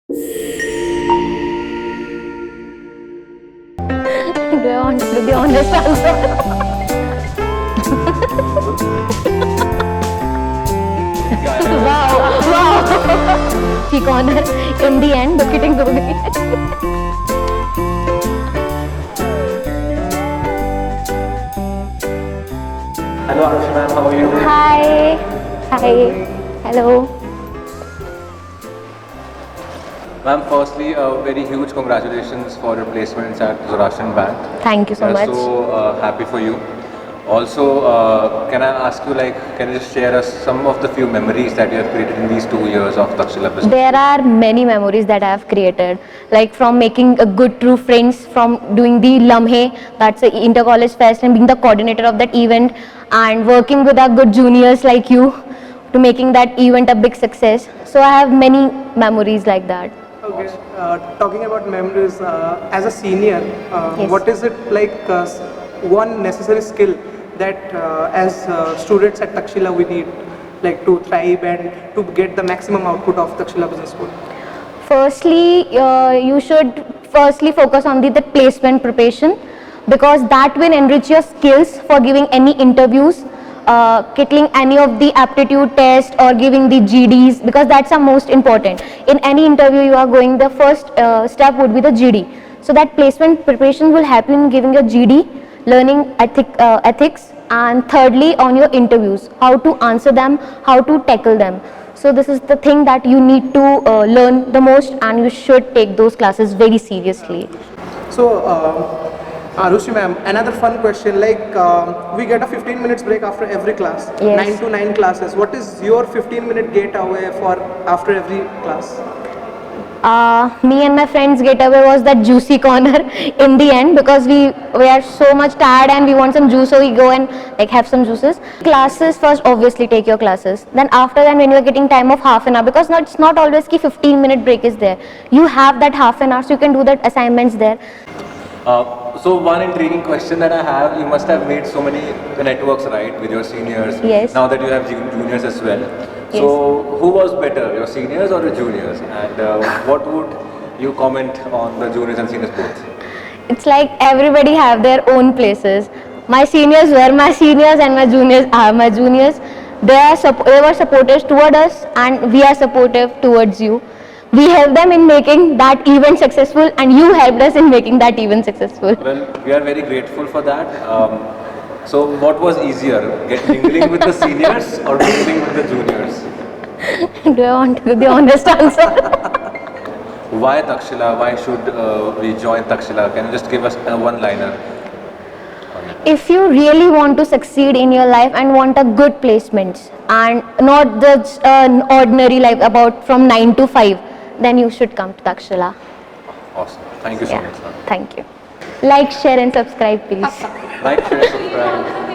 Do I want to do the honest answer? wow. He corner in the end, bucketing Hello Aarushi ma'am, how are you? Hi. Hello. Ma'am, firstly, a very huge congratulations for your placements at Zoroastrian Bank. Thank you so We are much. so happy for you. Also, can I ask you, can you just share us some of the few memories that you have created in these 2 years of Taxila Business? There are many memories that I have created, like from making a good true friends, from doing the Lamhe, that's the inter-college fest, and being the coordinator of that event, and working with our good juniors like you to making that event a big success. So I have many memories like that. Okay, talking about memories, as a senior, Yes. what is it like one necessary skill that as students at Taxila we need, like to thrive and to get the maximum output of Taxila Business School? Firstly, you should firstly focus on the placement preparation, because that will enrich your skills for giving any interviews, getting any of the aptitude test or giving the GDs, because that's the most important. In any interview you are going, the first step would be the GD. So that placement preparation will help you in giving your GD, learning ethics, and thirdly on your interviews, how to answer them, how to tackle them. So this is the thing that you need to learn the most, and you should take those classes very seriously. So, Aarushi ma'am, another fun question, like we get a 15 minutes break after every class, Yes. 9 to 9 classes. What is your 15-minute getaway for after every class? Me and my friends getaway was that juicy corner in the end, because we are so much tired and we want some juice, so we go and like have some juices. Classes first, obviously take your classes. Then after that, when you are getting time of half an hour, because it's not always ki 15-minute break is there. You have that half an hour, so you can do that assignments there. So one intriguing question that I have, you must have made so many networks, right, with your seniors. Yes. Now that you have juniors as well. So who was better, your seniors or your juniors? And what would you comment on the juniors and seniors both? It's like everybody have their own places. My seniors were my seniors and my juniors are my juniors. They were supporters toward us, and we are supportive towards you. We helped them in making that event successful, and you helped us in making that event successful. Well, we are very grateful for that. So what was easier, mingling with the seniors or mingling with the juniors? Do I want to give the honest answer? Why Taxila? Why should we join Taxila? Can you just give us a one-liner? If you really want to succeed in your life and want a good placements and not just an ordinary life about from 9 to 5, then you should come to Taxila. Awesome. Thank you so much, ma'am. Thank you. Like, share and subscribe please. Like, share, subscribe.